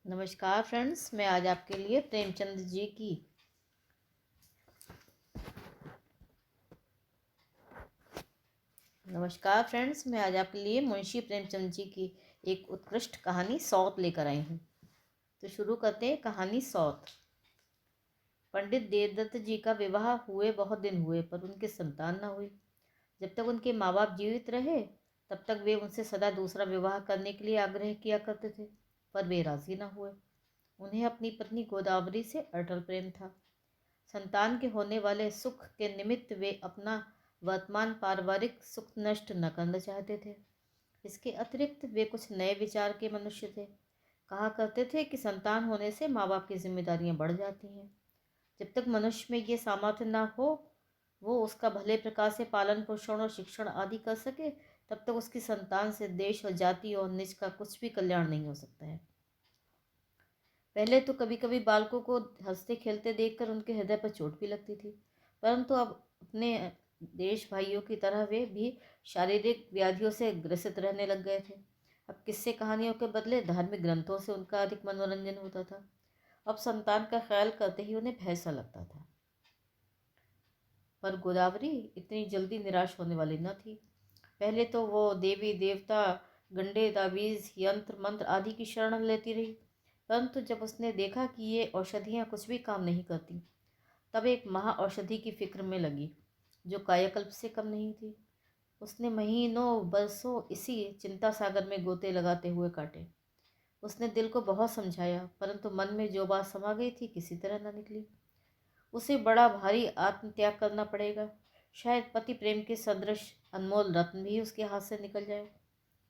नमस्कार फ्रेंड्स, मैं आज आपके लिए प्रेमचंद जी की नमस्कार फ्रेंड्स मैं आज आपके लिए मुंशी प्रेमचंद जी की एक उत्कृष्ट कहानी सौत लेकर आई हूँ। तो शुरू करते हैं कहानी सौत। पंडित देवदत्त जी का विवाह हुए बहुत दिन हुए पर उनकी संतान न हुई। जब तक उनके माँ बाप जीवित रहे तब तक वे उनसे सदा दूसरा विवाह करने के लिए आग्रह किया करते थे, पर वे राजी न हुए। उन्हें अपनी पत्नी गोदावरी से अटल प्रेम था। संतान के होने वाले सुख के निमित्त वे अपना वर्तमान पारिवारिक सुख नष्ट न करना चाहते थे। इसके अतिरिक्त वे कुछ नए विचार के मनुष्य थे। कहा करते थे कि संतान होने से माँ बाप की जिम्मेदारियां बढ़ जाती हैं। जब तक मनुष्य में ये सामर्थ्य न हो वो उसका भले प्रकार से पालन पोषण और शिक्षण आदि कर सके, तब तक उसकी संतान से देश और जाति और निज का कुछ भी कल्याण नहीं हो सकता है। पहले तो कभी कभी बालकों को हंसते खेलते देखकर उनके हृदय पर चोट भी लगती थी, परंतु अब अपने देश भाइयों की तरह वे भी शारीरिक व्याधियों से ग्रसित रहने लग गए थे। अब किस्से कहानियों के बदले धार्मिक ग्रंथों से उनका अधिक मनोरंजन होता था। अब संतान का ख्याल करते ही उन्हें भय सा लगता था। पर गोदावरी इतनी जल्दी निराश होने वाली न थी। पहले तो वो देवी देवता, गंडे ताबीज, यंत्र मंत्र आदि की शरण लेती रही, परंतु जब उसने देखा कि ये औषधियाँ कुछ भी काम नहीं करती, तब एक महा औषधि की फिक्र में लगी जो कायाकल्प से कम नहीं थी। उसने महीनों बरसों इसी चिंता सागर में गोते लगाते हुए काटे। उसने दिल को बहुत समझाया, परंतु मन में जो बात समा गई थी किसी तरह न निकली। उसे बड़ा भारी आत्मत्याग करना पड़ेगा। शायद पति प्रेम के सदृश अनमोल रत्न भी उसके हाथ से निकल जाए।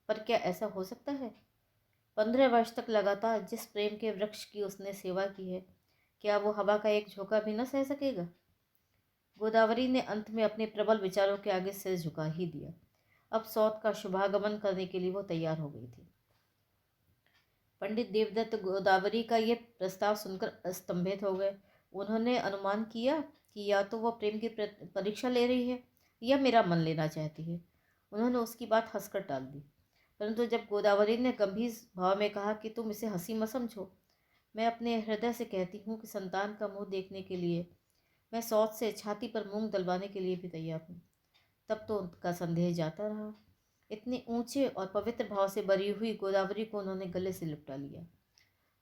पर क्या ऐसा हो सकता है? 15 वर्ष तक लगातार जिस प्रेम के वृक्ष की उसने सेवा की है, क्या वो हवा का एक झोंका भी न सह सकेगा? गोदावरी ने अंत में अपने प्रबल विचारों के आगे सिर झुका ही दिया। अब सौत का शुभागमन करने के लिए वो तैयार हो गई थी। पंडित देवदत्त गोदावरी का ये प्रस्ताव सुनकर स्तंभित हो गए। उन्होंने अनुमान किया कि या तो वह प्रेम की परीक्षा ले रही है या मेरा मन लेना चाहती है। उन्होंने उसकी बात हंसकर टाल दी, परंतु जब गोदावरी ने गंभीर भाव में कहा कि तुम इसे हंसी मत समझो, मैं अपने हृदय से कहती हूँ कि संतान का मुंह देखने के लिए मैं सौत से छाती पर मूंग दलवाने के लिए भी तैयार हूँ, तब तो उनका संदेह जाता रहा। इतने ऊंचे और पवित्र भाव से भरी हुई गोदावरी को उन्होंने गले से लिपटा लिया।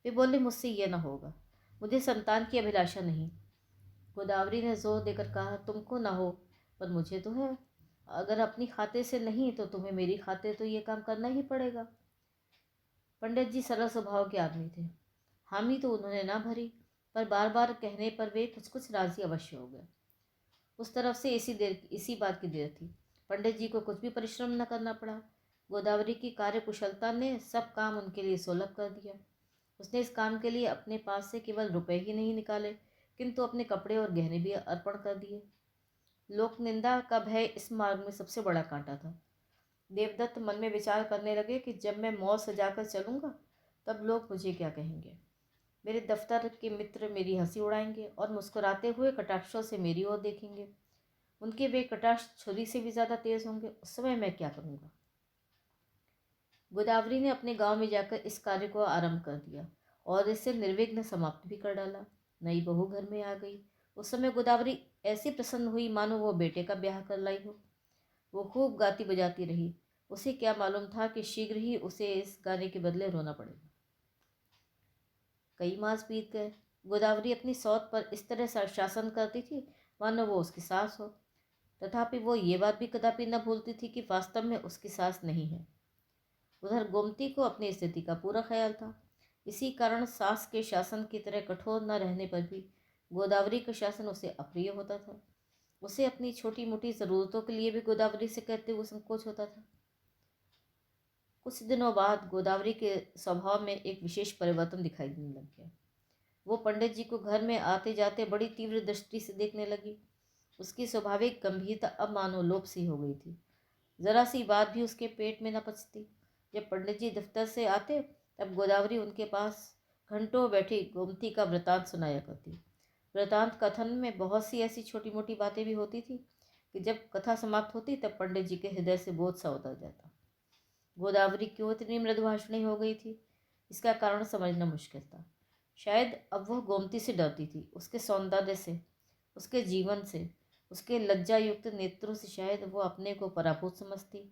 वे बोले, मुझसे यह न होगा, मुझे संतान की अभिलाषा नहीं। गोदावरी ने जोर देकर कहा, तुमको ना हो पर मुझे तो है। अगर अपनी खातिर से नहीं तो तुम्हें मेरी खातिर तो ये काम करना ही पड़ेगा। पंडित जी सरल स्वभाव के आदमी थे। हामी तो उन्होंने ना भरी, पर बार बार कहने पर वे कुछ कुछ राजी अवश्य हो गए। उस तरफ से इसी बात की देर थी। पंडित जी को कुछ भी परिश्रम न करना पड़ा। गोदावरी की कार्यकुशलता ने सब काम उनके लिए सुलभ कर दिया। उसने इस काम के लिए अपने पास से केवल रुपए ही नहीं निकाले, किंतु अपने कपड़े और गहने भी अर्पण कर दिए। लोक निंदा का भय इस मार्ग में सबसे बड़ा कांटा था। देवदत्त मन में विचार करने लगे कि जब मैं मौज सजाकर चलूंगा तब लोग मुझे क्या कहेंगे। मेरे दफ्तर के मित्र मेरी हंसी उड़ाएंगे और मुस्कुराते हुए कटाक्षों से मेरी ओर देखेंगे। उनके वे कटाक्ष छुरी से भी ज्यादा तेज होंगे। उस समय मैं क्या करूंगा? गोदावरी ने अपने गांव में जाकर इस कार्य को आरंभ कर दिया और इसे निर्विघ्न समाप्त भी कर डाला। नई बहू घर में आ गई। उस समय गोदावरी ऐसी प्रसन्न हुई मानो वो बेटे का ब्याह कर लाई हो। वो खूब गाती बजाती रही। उसे क्या मालूम था कि शीघ्र ही उसे इस गाने के बदले रोना पड़ेगा। कई मास बीत गए। गोदावरी अपनी सौत पर इस तरह शासन करती थी मानो वो उसकी सास हो। तथापि वो ये बात भी कदापि न भूलती थी कि वास्तव में उसकी सास नहीं है। उधर गोमती को अपनी स्थिति का पूरा ख्याल था। इसी कारण सास के शासन की तरह कठोर न रहने पर भी गोदावरी का शासन उसे अप्रिय होता था। उसे अपनी छोटी मोटी ज़रूरतों के लिए भी गोदावरी से कहते हुए संकोच होता था। कुछ दिनों बाद गोदावरी के स्वभाव में एक विशेष परिवर्तन दिखाई देने लग गया। वो पंडित जी को घर में आते जाते बड़ी तीव्र दृष्टि से देखने लगी। उसकी स्वाभाविक गंभीरता अब मानो लोप सी हो गई थी। जरा सी बात भी उसके पेट में न पचती। जब पंडित जी दफ्तर से आते तब गोदावरी उनके पास घंटों बैठी गोमती का वृतांत सुनाया करती। वृतांत कथन में बहुत सी ऐसी छोटी मोटी बातें भी होती थी कि जब कथा समाप्त होती तब पंडित जी के हृदय से बोझ सा उतर जाता। गोदावरी क्यों इतनी मृदुभाषणी हो गई थी, इसका कारण समझना मुश्किल था। शायद अब वह गोमती से डरती थी, उसके सौंदर्य से, उसके जीवन से, उसके लज्जायुक्त नेत्रों से। शायद वो अपने को पराभूत समझती।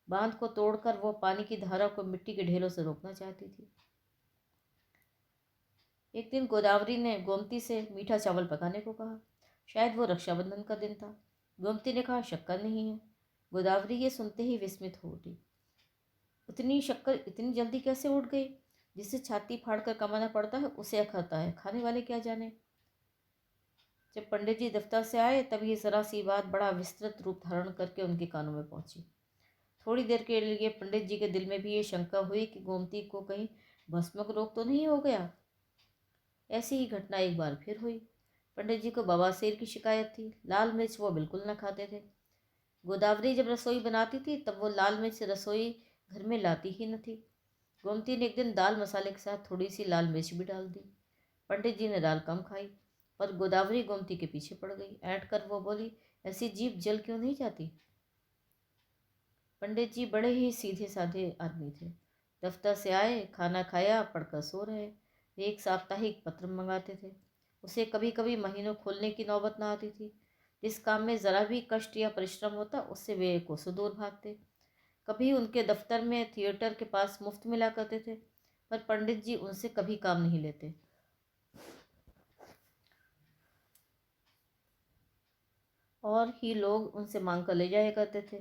बांध को तोड़कर वो पानी की धारा को मिट्टी के ढेलों से रोकना चाहती थी। एक दिन गोदावरी ने गोमती से मीठा चावल पकाने को कहा। शायद वो रक्षाबंधन का दिन था। गोमती ने कहा, शक्कर नहीं है। गोदावरी ये सुनते ही विस्मित हो उठी। उतनी शक्कर इतनी जल्दी कैसे उठ गई? जिसे छाती फाड़कर कमाना पड़ता है उसे खाता है, खाने वाले क्या जाने। जब पंडित जी दफ्तर से आए तब ये जरा सी बात बड़ा विस्तृत रूप धारण करके उनके कानों में पहुंची। थोड़ी देर के लिए पंडित जी के दिल में भी ये शंका हुई कि गोमती को कहीं भस्मक रोग तो नहीं हो गया। ऐसी ही घटना एक बार फिर हुई। पंडित जी को बवासीर की शिकायत थी। लाल मिर्च वो बिल्कुल न खाते थे। गोदावरी जब रसोई बनाती थी तब वो लाल मिर्च रसोई घर में लाती ही न थी। गोमती ने एक दिन दाल मसाले के साथ थोड़ी सी लाल मिर्च भी डाल दी। पंडित जी ने दाल कम खाई, पर गोदावरी गोमती के पीछे पड़ गई। ऐंठ कर वो बोली, ऐसी जीभ जल क्यों नहीं जाती? पंडित जी बड़े ही सीधे साधे आदमी थे। दफ्तर से आए, खाना खाया, पढ़कर सो रहे। वे एक साप्ताहिक पत्र मंगाते थे। उसे कभी कभी महीनों खोलने की नौबत न आती थी। जिस काम में ज़रा भी कष्ट या परिश्रम होता उससे वे कोसों दूर भागते। कभी उनके दफ्तर में थिएटर के पास मुफ्त मिला करते थे, पर पंडित जी उनसे कभी काम नहीं लेते और ही लोग उनसे मांग कर ले जाया करते थे।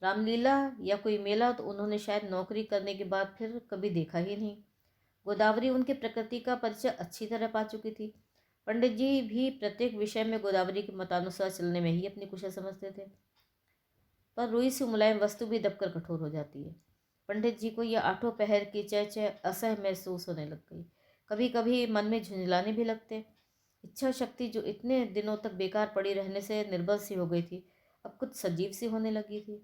रामलीला या कोई मेला तो उन्होंने शायद नौकरी करने के बाद फिर कभी देखा ही नहीं। गोदावरी उनके प्रकृति का परिचय अच्छी तरह पा चुकी थी। पंडित जी भी प्रत्येक विषय में गोदावरी के मतानुसार चलने में ही अपनी कुशल समझते थे, पर रुई से मुलायम वस्तु भी दबकर कठोर हो जाती है। पंडित जी को यह आठों पहर की चह चह असह महसूस होने लग गई। कभी कभी मन में झुंझलाने भी लगते। इच्छा शक्ति जो इतने दिनों तक बेकार पड़ी रहने से निर्बल सी हो गई थी, अब कुछ सजीव सी होने लगी थी।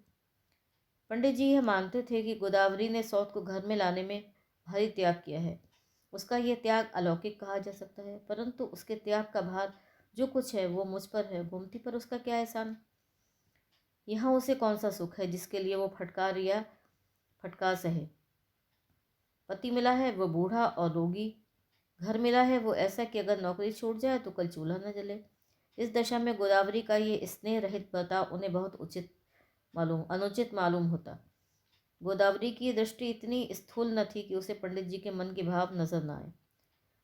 पंडित जी यह मानते थे कि गोदावरी ने सौत को घर में लाने में भारी त्याग किया है। उसका यह त्याग अलौकिक कहा जा सकता है, परंतु उसके त्याग का भार जो कुछ है वो मुझ पर है। गोमती पर उसका क्या एहसान? यहाँ उसे कौन सा सुख है जिसके लिए वो फटकार या फटकार सहे? पति मिला है वो बूढ़ा और रोगी। घर मिला है वो ऐसा कि अगर नौकरी छूट जाए तो कल चूल्हा न जले। इस दशा में गोदावरी का ये स्नेह रहित बर्ताव उन्हें बहुत अनुचित मालूम होता। गोदावरी की दृष्टि इतनी स्थूल न थी कि उसे पंडित जी के मन के भाव नजर न आए।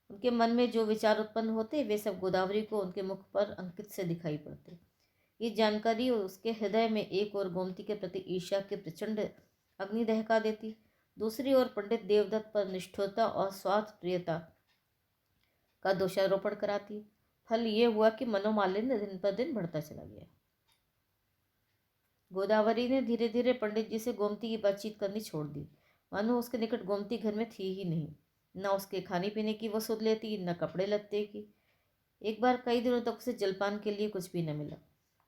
उनके मन में जो विचार उत्पन्न होते वे सब गोदावरी को उनके मुख पर अंकित से दिखाई पड़ते। ये जानकारी उसके हृदय में एक और गोमती के प्रति ईर्ष्या की प्रचंड अग्नि दहका देती, दूसरी ओर पंडित देवदत्त पर निष्ठुरता और स्वार्थ प्रियता का दोषारोपण कराती। फल ये हुआ कि मनोमालिन्य दिन पर दिन बढ़ता चला गया। गोदावरी ने धीरे धीरे पंडित जी से गोमती की बातचीत करनी छोड़ दी। मानो उसके निकट गोमती घर में थी ही नहीं। न उसके खाने पीने की वो सुध लेती, न कपड़े लत्ते की। एक बार कई दिनों तक उसे जलपान के लिए कुछ भी न मिला।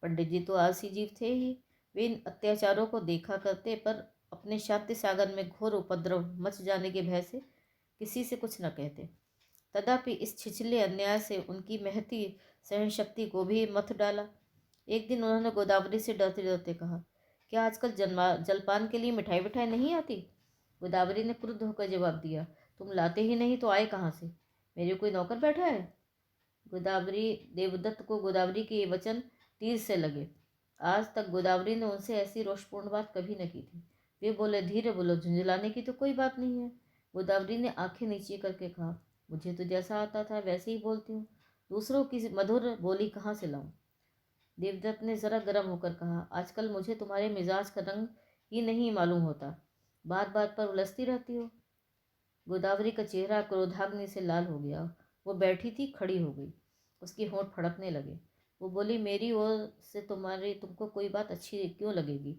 पंडित जी तो आलसी जीव थे ही। वे इन अत्याचारों को देखा करते, पर अपने शांति सागर में घोर उपद्रव मच जाने के भय से किसी से कुछ न कहते। तथापि इस छिछले अन्याय से उनकी महती सहन शक्ति को भी मथ डाला। एक दिन उन्होंने गोदावरी से डरते डरते कहा, क्या आजकल जलपान के लिए मिठाई विठाई नहीं आती? गोदावरी ने क्रुद्ध होकर जवाब दिया, तुम लाते ही नहीं तो आए कहाँ से? मेरे कोई नौकर बैठा है? गोदावरी देवदत्त को गोदावरी के ये वचन तीर से लगे। आज तक गोदावरी ने उनसे ऐसी रोषपूर्ण बात कभी न की थी। वे बोले, धीरे बोलो, झुंझलाने की तो कोई बात नहीं है। गोदावरी ने आंखें नीचे करके कहा, मुझे तो जैसा आता था वैसे ही बोलती हूँ। दूसरों की मधुर बोली कहाँ से लाऊं? देवदत्त ने जरा गर्म होकर कहा, आजकल मुझे तुम्हारे मिजाज का रंग ही नहीं मालूम होता। बात बात पर उलझती रहती हो। गोदावरी का चेहरा क्रोधाग्नि से लाल हो गया। वो बैठी थी, खड़ी हो गई। उसके होंठ फड़कने लगे। वो बोली, मेरी ओर से तुमको कोई बात अच्छी क्यों लगेगी?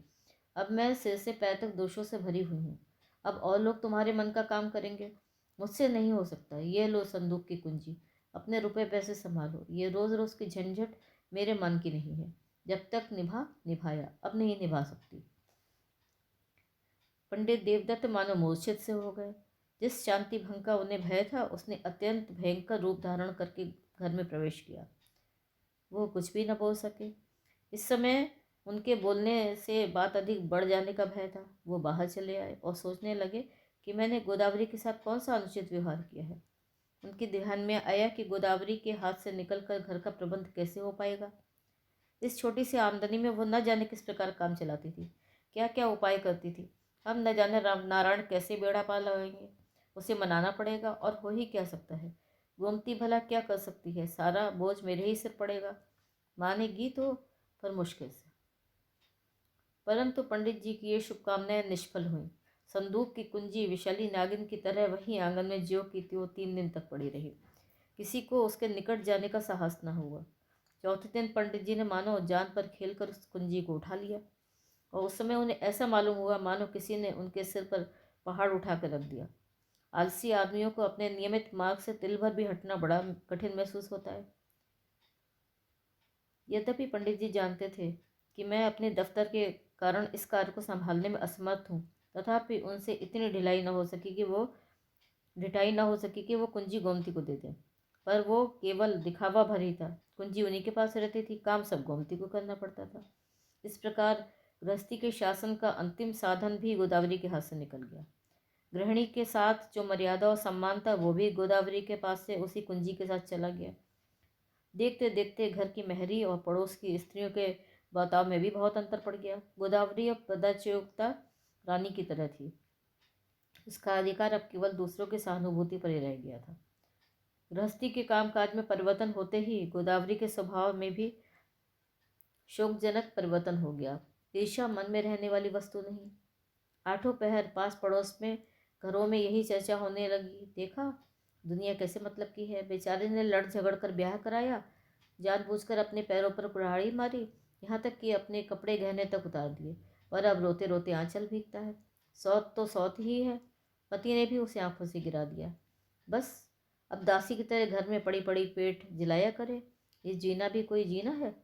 अब मैं सिर से पैर तक दोषों से भरी हुई हूँ। अब और लोग तुम्हारे मन का काम करेंगे, मुझसे नहीं हो सकता। ये लो संदूक की कुंजी, अपने रुपए पैसे संभालो। ये रोज रोज की झंझट मेरे मन की नहीं है। जब तक निभाया, अब नहीं निभा सकती। पंडित देवदत्त मानो मूर्छित से हो गए। जिस शांति भंग का उन्हें भय था उसने अत्यंत भयंकर रूप धारण करके घर में प्रवेश किया। वो कुछ भी न बोल सके। इस समय उनके बोलने से बात अधिक बढ़ जाने का भय था। वो बाहर चले आए और सोचने लगे कि मैंने गोदावरी के साथ कौन सा अनुचित व्यवहार किया है। उनके ध्यान में आया कि गोदावरी के हाथ से निकलकर घर का प्रबंध कैसे हो पाएगा। इस छोटी सी आमदनी में वो न जाने किस प्रकार काम चलाती थी, क्या क्या उपाय करती थी। हम न जाने राम नारायण कैसे बेड़ा पार लगाएंगे। उसे मनाना पड़ेगा, और हो ही क्या सकता है। गोमती भला क्या कर सकती है, सारा बोझ मेरे ही सिर पड़ेगा। मानेगी तो, पर मुश्किल से। परंतु पंडित जी की ये शुभकामनाएं निष्फल हुईं। संदूक की कुंजी विशाली नागिन की तरह वहीं आंगन में ज्यों की त्यों 3 दिन तक पड़ी रही। किसी को उसके निकट जाने का साहस न हुआ। चौथे दिन पंडित जी ने मानो जान पर खेलकर उस कुंजी को उठा लिया, और उस समय उन्हें ऐसा मालूम हुआ मानो किसी ने उनके सिर पर पहाड़ उठा कर रख दिया। आलसी आदमियों को अपने नियमित मार्ग से तिल भर भी हटना बड़ा कठिन महसूस होता है। यद्यपि पंडित जी जानते थे कि मैं अपने दफ्तर के कारण इस कार्य को संभालने में असमर्थ हूँ, तथापि उनसे इतनी ढिलाई न हो सकी कि वो कुंजी गोमती को दे दें। पर वो केवल दिखावा भर ही था। कुंजी उन्हीं के पास रहती थी, काम सब गोमती को करना पड़ता था। इस प्रकार गृहस्थी के शासन का अंतिम साधन भी गोदावरी के हाथ से निकल गया। गृहिणी के साथ जो मर्यादा और सम्मान था, वो भी गोदावरी के पास से उसी कुंजी के साथ चला गया। देखते देखते घर की मेहरी और पड़ोस की स्त्रियों के बर्ताव में भी बहुत अंतर पड़ गया। गोदावरी अब पदाच्युता रानी की तरह थी। उसका अधिकार अब केवल दूसरों की सहानुभूति पर ही रह गया था। गृहस्थी के कामकाज में परिवर्तन होते ही गोदावरी के स्वभाव में भी शोकजनक परिवर्तन हो गया। ईर्ष्या मन में रहने वाली वस्तु नहीं। आठों पहर पास पड़ोस में घरों में यही चर्चा होने लगी। देखा, दुनिया कैसे मतलब की है। बेचारे ने लड़ झगड़ कर ब्याह कराया, जानबूझकर अपने पैरों पर कुल्हाड़ी मारी, यहाँ तक कि अपने कपड़े गहने तक उतार दिए, और अब रोते रोते आंचल भीगता है। सौत तो सौत ही है, पति ने भी उसे आंखों से गिरा दिया। बस अब दासी की तरह घर में पड़ी पड़ी पेट जिलाया करे। ये जीना भी कोई जीना है।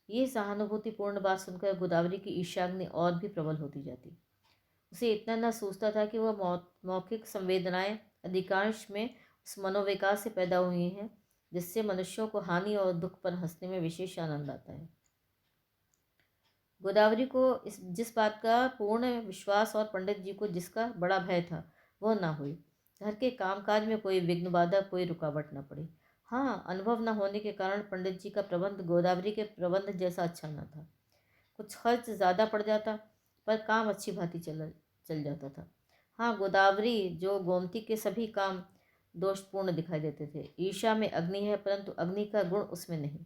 ये सहानुभूतिपूर्ण बात सुनकर गोदावरी की ईर्ष्याग्नि और भी प्रबल होती जाती। उसे इतना न सूझता था कि वह मौखिक संवेदनाएं अधिकांश में उस मनोविकार से पैदा हुई हैं जिससे मनुष्यों को हानि और दुख पर हंसने में विशेष आनंद आता है। गोदावरी को जिस बात का पूर्ण विश्वास और पंडित जी को जिसका बड़ा भय था, वह ना हुई। घर के कामकाज में कोई विघ्न बाधा, कोई रुकावट न पड़ी। हाँ, अनुभव न होने के कारण पंडित जी का प्रबंध गोदावरी के प्रबंध जैसा अच्छा न था। कुछ खर्च ज़्यादा पड़ जाता, पर काम अच्छी भांति चल जाता था। हाँ, गोदावरी जो गोमती के सभी काम दोषपूर्ण दिखाई देते थे। ईर्ष्या में अग्नि है, परंतु अग्नि का गुण उसमें नहीं।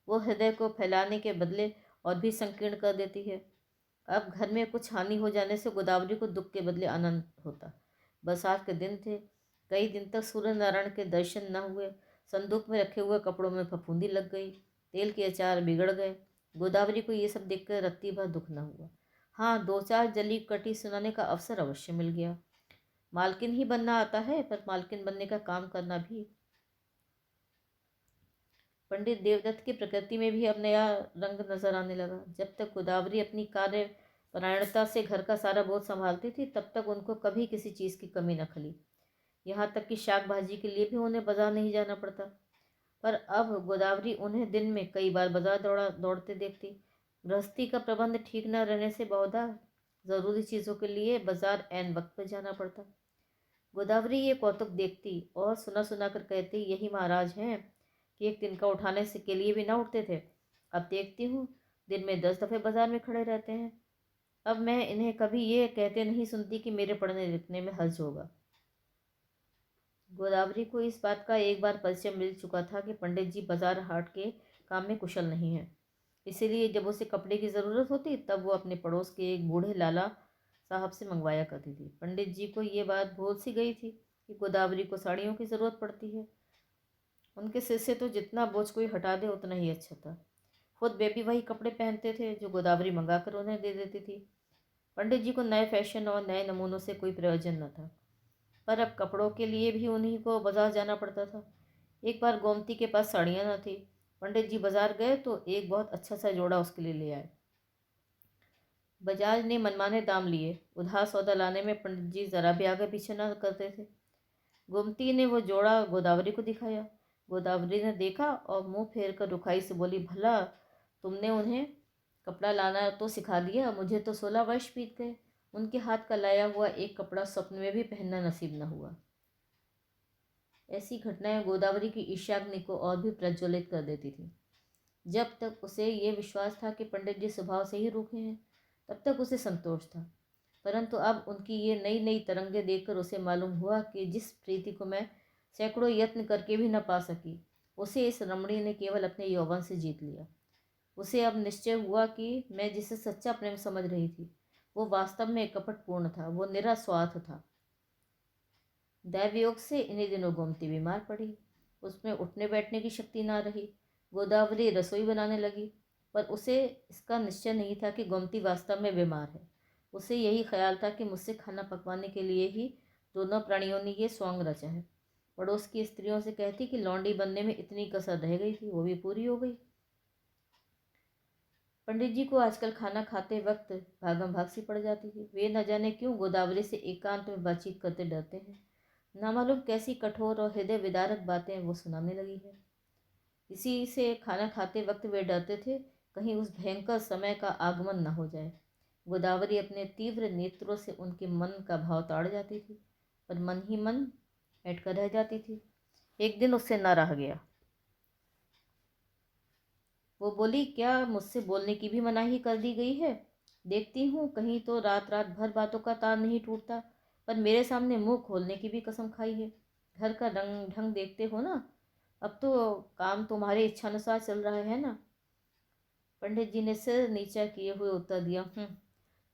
वो हृदय को फैलाने के बदले और भी संकीर्ण कर देती है। अब घर में कुछ हानि हो जाने से गोदावरी को दुख के बदले आनंद होता। बरसात के दिन थे, कई दिन तक सूर्य नारायण के दर्शन न हुए। संदूक में रखे हुए कपड़ों में फफूंदी लग गई, तेल के अचार बिगड़ गए। गोदावरी को ये सब देखकर रत्ती भर दुख न हुआ। हाँ, 2-4 जली कटी सुनाने का अवसर अवश्य मिल गया। मालकिन ही बनना आता है, पर मालकिन बनने का काम करना भी। पंडित देवदत्त की प्रकृति में भी अब नया रंग नजर आने लगा। जब तक गोदावरी अपनी कार्य परायणता से घर का सारा बोझ संभालती थी, तब तक उनको कभी किसी चीज़ की कमी न खली। यहाँ तक कि शाक भाजी के लिए भी उन्हें बाजार नहीं जाना पड़ता। पर अब गोदावरी उन्हें दिन में कई बार बाजार दौड़ते देखती। गृहस्थी का प्रबंध ठीक न रहने से बहुधा ज़रूरी चीज़ों के लिए बाजार ऐन वक्त पर जाना पड़ता। गोदावरी ये कौतुक देखती और सुना सुना कर कहती, यही महाराज हैं कि एक तिनका उठाने से के लिए भी ना उठते थे। अब देखती हूँ दिन में 10 दफ़े बाजार में खड़े रहते हैं। अब मैं इन्हें कभी ये कहते नहीं सुनती कि मेरे पढ़ने लिखने में हर्ज होगा। गोदावरी को इस बात का एक बार परिचय मिल चुका था कि पंडित जी बाजार हाट के काम में कुशल नहीं है। इसीलिए जब उसे कपड़े की ज़रूरत होती, तब वो अपने पड़ोस के एक बूढ़े लाला साहब से मंगवाया करती थी। पंडित जी को ये बात भूल सी गई थी कि गोदावरी को साड़ियों की ज़रूरत पड़ती है। उनके सिर से तो जितना बोझ कोई हटा दे उतना ही अच्छा था। खुद वे भी वही कपड़े पहनते थे जो गोदावरी मंगा कर उन्हें दे देती थी। पंडित जी को नए फैशन और नए नमूनों से कोई प्रयोजन न था, पर अब कपड़ों के लिए भी उन्हीं को बाजार जाना पड़ता था। एक बार गोमती के पास साड़ियाँ न थी। पंडित जी बाजार गए तो एक बहुत अच्छा सा जोड़ा उसके लिए ले आए। बजाज ने मनमाने दाम लिए। उधार सौदा लाने में पंडित जी जरा भी आगे पीछे न करते थे। गोमती ने वो जोड़ा गोदावरी को दिखाया। गोदावरी ने देखा और मुंह फेर कर रुखाई से बोली, भला तुमने उन्हें कपड़ा लाना तो सिखा दिया, मुझे तो 16 वर्ष बीत गए। उनके हाथ का लाया हुआ एक कपड़ा स्वप्न में भी पहनना नसीब न हुआ। ऐसी घटनाएं गोदावरी की ईर्ष्याग्नि को और भी प्रज्वलित कर देती थी। जब तक उसे ये विश्वास था कि पंडित जी स्वभाव से ही रूखे हैं, तब तक उसे संतोष था। परंतु अब उनकी ये नई नई तरंगें देखकर उसे मालूम हुआ कि जिस प्रीति को मैं सैकड़ों यत्न करके भी न पा सकी, उसे इस रमणी ने केवल अपने यौवन से जीत लिया। उसे अब निश्चय हुआ कि मैं जिसे सच्चा प्रेम समझ रही थी, वो वास्तव में कपटपूर्ण था, वो निरा स्वार्थ था। दैवयोग से इन्हीं दिनों गोमती बीमार पड़ी। उसमें उठने बैठने की शक्ति ना रही। गोदावरी रसोई बनाने लगी, पर उसे इसका निश्चय नहीं था कि गोमती वास्तव में बीमार है। उसे यही ख्याल था कि मुझसे खाना पकवाने के लिए ही दोनों प्राणियों ने ये स्वांग रचा है। पड़ोस की स्त्रियों से कहती कि लौंडी बनने में इतनी कसर रह गई थी, वो भी पूरी हो गई। पंडित जी को आजकल खाना खाते वक्त भागम भाग सी पड़ जाती थी। वे न जाने क्यों गोदावरी से एकांत में बातचीत करते डरते हैं। ना मालूम कैसी कठोर और हृदय विदारक बातें वो सुनाने लगी है। इसी से खाना खाते वक्त वे डरते थे कहीं उस भयंकर समय का आगमन न हो जाए। गोदावरी अपने तीव्र नेत्रों से उनके मन का भाव ताड़ जाती थी, पर मन ही मन अटकर रह जाती थी। एक दिन उससे न रहा गया। वो बोली, क्या मुझसे बोलने की भी मनाही कर दी गई है? देखती हूँ कहीं तो रात रात भर बातों का तार नहीं टूटता, पर मेरे सामने मुंह खोलने की भी कसम खाई है। घर का रंग ढंग देखते हो ना, अब तो काम तुम्हारे इच्छानुसार चल रहा है ना। पंडित जी ने सिर नीचा किए हुए उत्तर दिया,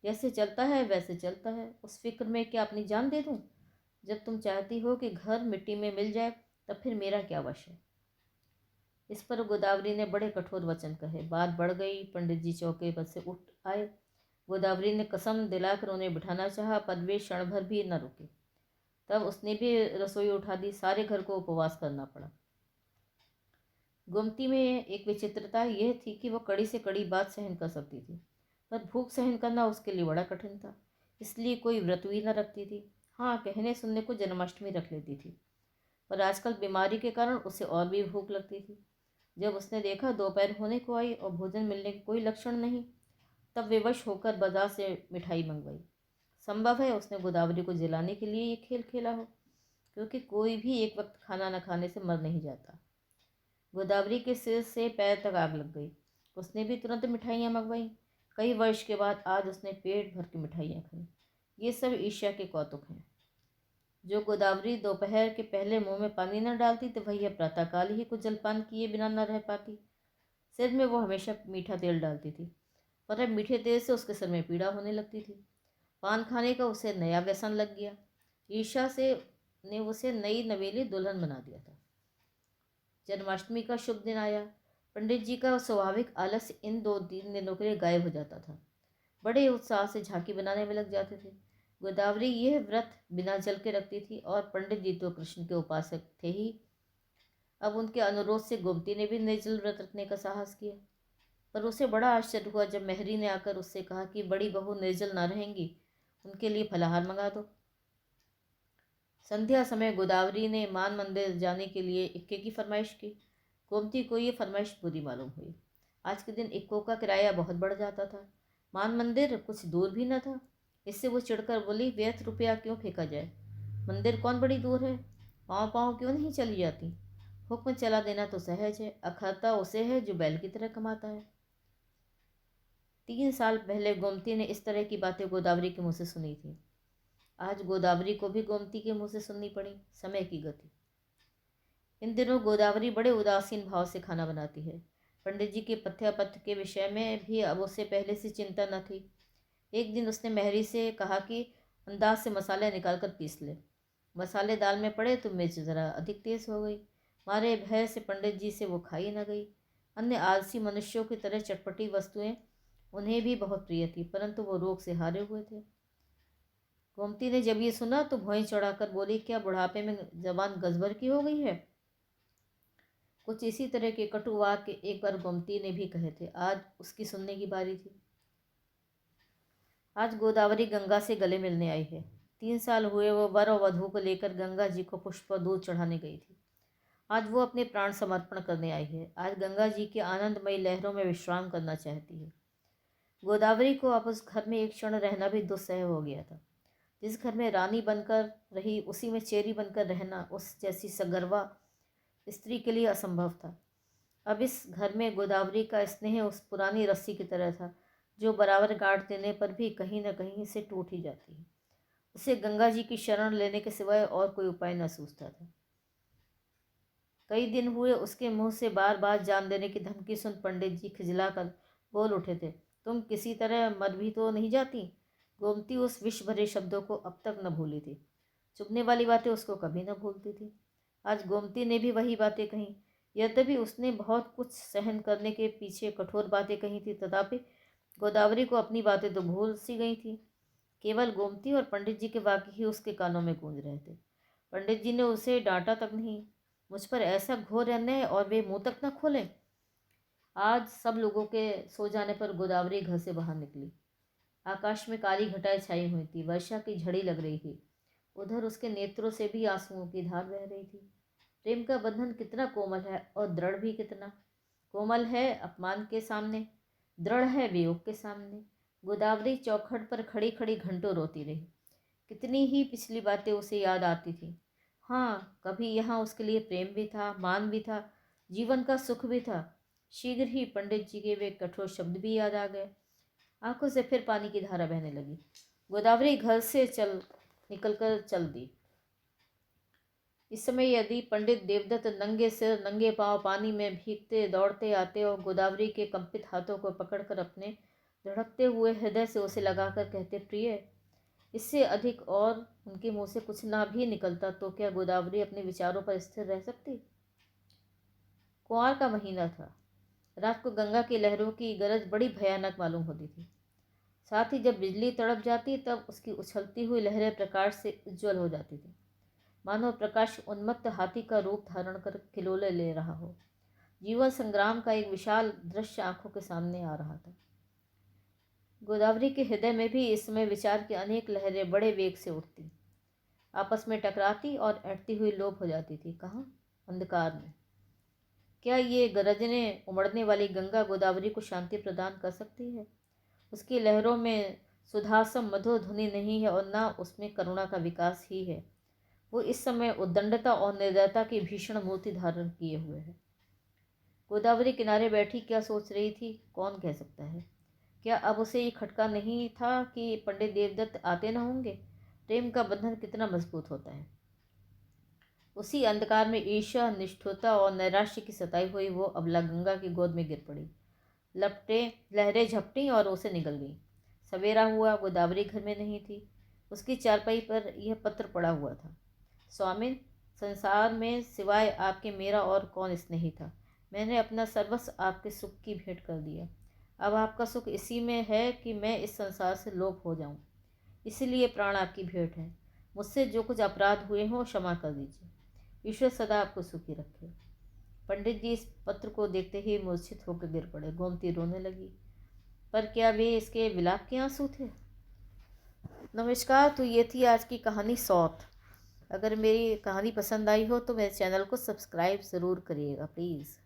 जैसे चलता है वैसे चलता है। उस फिक्र में क्या अपनी जान दे दूं? जब तुम चाहती हो कि घर मिट्टी में मिल जाए, तब फिर मेरा क्या वश है? इस पर गोदावरी ने बड़े कठोर वचन कहे। बात बढ़ गई। पंडित जी चौके पर से उठ आए। गोदावरी ने कसम दिलाकर उन्हें बिठाना चाहा, पर वे क्षण भर भी न रुके। तब उसने भी रसोई उठा दी। सारे घर को उपवास करना पड़ा। गोमती में एक विचित्रता यह थी कि वह कड़ी से कड़ी बात सहन कर सकती थी, पर भूख सहन करना उसके लिए बड़ा कठिन था। इसलिए कोई व्रत भी न रखती थी। हाँ, कहने सुनने को जन्माष्टमी रख लेती थी, पर आजकल बीमारी के कारण उसे और भी भूख लगती थी। जब उसने देखा दोपहर होने को आई और भोजन मिलने के कोई लक्षण नहीं, तब विवश होकर बाजार से मिठाई मंगवाई। संभव है उसने गोदावरी को जिलाने के लिए ये खेल खेला हो, क्योंकि कोई भी एक वक्त खाना न खाने से मर नहीं जाता। गोदावरी के सिर से पैर तक आग लग गई। उसने भी तुरंत मिठाइयाँ मंगवाई। कई वर्ष के बाद आज उसने पेट भर के मिठाइयाँ खाई। ये सब ईर्ष्या के कौतुक हैं। जो गोदावरी दोपहर के पहले मुंह में पानी न डालती, तो वही प्रातःकाल ही कुछ जलपान किए बिना न रह पाती। सिर में वो हमेशा मीठा तेल डालती थी, पर अब मीठे तेल से उसके सिर में पीड़ा होने लगती थी। पान खाने का उसे नया व्यसन लग गया। ईर्ष्या से ने उसे नई नवेली दुल्हन बना दिया था। जन्माष्टमी का शुभ दिन आया। पंडित जी का स्वाभाविक आलस्य इन 2-3 दिनों के लिए गायब हो जाता था। बड़े उत्साह से झांकी बनाने में लग जाते थे। गोदावरी यह व्रत बिना जल के रखती थी, और पंडित जी तो कृष्ण के उपासक थे ही। अब उनके अनुरोध से गोमती ने भी निर्जल व्रत रखने का साहस किया, पर उसे बड़ा आश्चर्य हुआ जब मेहरी ने आकर उससे कहा कि बड़ी बहू निर्जल न रहेंगी, उनके लिए फलाहार मंगा दो। संध्या समय गोदावरी ने मान मंदिर जाने के लिए इक्के की फरमाइश की। गोमती को ये फरमाइश बुरी मालूम हुई। आज के दिन इक्को का किराया बहुत बढ़ जाता था। मान मंदिर कुछ दूर भी न था। इससे वो चिढ़कर बोली, व्यर्थ रुपया क्यों फेंका जाए? मंदिर कौन बड़ी दूर है? पाँव पाँव क्यों नहीं चली जाती? हुक्म चला देना तो सहज है, अखरता उसे है जो बैल की तरह कमाता है। 3 साल पहले गोमती ने इस तरह की बातें गोदावरी के मुँह से सुनी थी। आज गोदावरी को भी गोमती के मुँह से सुननी पड़ी। समय की गति। इन दिनों गोदावरी बड़े उदासीन भाव से खाना बनाती है। पंडित जी के पथ्यापथ्य के विषय में भी अब उससे पहले से चिंता न थी। एक दिन उसने मेहरी से कहा कि अंदाज से मसाले निकाल कर पीस ले। मसाले दाल में पड़े तो मिर्च ज़रा अधिक तेज हो गई। मारे भय से पंडित जी से वो खाई न गई। अन्य आलसी मनुष्यों की तरह चटपटी वस्तुएं उन्हें भी बहुत प्रिय थी, परंतु वो रोग से हारे हुए थे। गोमती ने जब ये सुना तो भौं चढ़ाकर बोली, क्या बुढ़ापे में जबान गजबर की हो गई है? कुछ इसी तरह के कटु वाक्य एक बार गोमती ने भी कहे थे। आज उसकी सुनने की बारी थी। आज गोदावरी गंगा से गले मिलने आई है। 3 साल हुए वो वर और वधू को लेकर गंगा जी को पुष्प और दूध चढ़ाने गई थी। आज वो अपने प्राण समर्पण करने आई है। आज गंगा जी की आनंदमयी लहरों में विश्राम करना चाहती है। गोदावरी को अब उस घर में एक क्षण रहना भी दुस्सह हो गया था। जिस घर में रानी बनकर रही उसी में चेरी बनकर रहना उस जैसी सगर्वा स्त्री के लिए असंभव था। अब इस घर में गोदावरी का स्नेह उस पुरानी रस्सी की तरह था जो बराबर गांठ देने पर भी कहीं न कहीं से टूट ही जाती है। उसे गंगा जी की शरण लेने के सिवाय और कोई उपाय न सूझता था। कई दिन हुए उसके मुंह से बार बार जान देने की धमकी सुन पंडित जी खिजलाकर बोल उठे थे, तुम किसी तरह मर भी तो नहीं जाती। गोमती उस विष भरे शब्दों को अब तक न भूली थी। चुभने वाली बातें उसको कभी न भूलती थी। आज गोमती ने भी वही बातें कही। यद्यपि उसने बहुत कुछ सहन करने के पीछे कठोर बातें कही थी, तथापि गोदावरी को अपनी बातें तो भूल सी गई थी। केवल गोमती और पंडित जी के वाक्य ही उसके कानों में गूंज रहे थे। पंडित जी ने उसे डांटा तक नहीं। मुझ पर ऐसा घोर अन्याय और वे मुंह तक न खोले। आज सब लोगों के सो जाने पर गोदावरी घर से बाहर निकली। आकाश में काली घटाएं छाई हुई थी। वर्षा की झड़ी लग रही थी। उधर उसके नेत्रों से भी आंसुओं की धार बह रही थी। प्रेम का बंधन कितना कोमल है और दृढ़ भी कितना। कोमल है अपमान के सामने, दृढ़ है वियोग के सामने। गोदावरी चौखट पर खड़ी खड़ी घंटों रोती रही। कितनी ही पिछली बातें उसे याद आती थी। हाँ, कभी यहाँ उसके लिए प्रेम भी था, मान भी था, जीवन का सुख भी था। शीघ्र ही पंडित जी के वे कठोर शब्द भी याद आ गए। आंखों से फिर पानी की धारा बहने लगी। गोदावरी घर से निकलकर चल दी। इस समय यदि पंडित देवदत्त नंगे सिर नंगे पांव पानी में भीगते दौड़ते आते और गोदावरी के कंपित हाथों को पकड़कर अपने धड़कते हुए हृदय से उसे लगाकर कहते, प्रिय, इससे अधिक और उनके मुंह से कुछ ना भी निकलता, तो क्या गोदावरी अपने विचारों पर स्थिर रह सकती? कुंवार का महीना था। रात को गंगा की लहरों की गरज बड़ी भयानक मालूम होती थी। साथ ही जब बिजली तड़प जाती तब उसकी उछलती हुई लहरें प्रकाश से उज्ज्वल हो जाती थी, मानो प्रकाश उन्मत्त हाथी का रूप धारण कर खिलौले ले रहा हो। जीवन संग्राम का एक विशाल दृश्य आंखों के सामने आ रहा था। गोदावरी के हृदय में भी इस समय विचार की अनेक लहरें बड़े वेग से उठती, आपस में टकराती और अटती हुई लोप हो जाती थी। कहाँ? अंधकार में। क्या ये गरजने उमड़ने वाली गंगा गोदावरी को शांति प्रदान कर सकती है? उसकी लहरों में सुधासम मधुर ध्वनि नहीं है और न उसमें करुणा का विकास ही है। वो इस समय उद्दंडता और निर्दयता की भीषण मूर्ति धारण किए हुए है। गोदावरी किनारे बैठी क्या सोच रही थी, कौन कह सकता है। क्या अब उसे ये खटका नहीं था कि पंडित देवदत्त आते न होंगे? प्रेम का बंधन कितना मजबूत होता है। उसी अंधकार में ईर्ष्या, निष्ठुरता और नैराश्य की सताई हुई वो अबला गंगा की गोद में गिर पड़ी। लहरें झपटी और उसे निगल गई। सवेरा हुआ। गोदावरी घर में नहीं थी। उसकी चारपाई पर यह पत्र पड़ा हुआ था, स्वामिन, संसार में सिवाय आपके मेरा और कौन स्नेही था। मैंने अपना सर्वस्व आपके सुख की भेंट कर दिया। अब आपका सुख इसी में है कि मैं इस संसार से लोप हो जाऊं। इसीलिए प्राण आपकी भेंट है। मुझसे जो कुछ अपराध हुए हों क्षमा कर दीजिए। ईश्वर सदा आपको सुखी रखे। पंडित जी इस पत्र को देखते ही मूर्छित होकर गिर पड़े। गोमती रोने लगी। पर क्या वे इसके विलाप के आंसू थे? नमस्कार। तो ये थी आज की कहानी सौत। अगर मेरी कहानी पसंद आई हो तो मेरे चैनल को सब्सक्राइब ज़रूर करिएगा प्लीज़।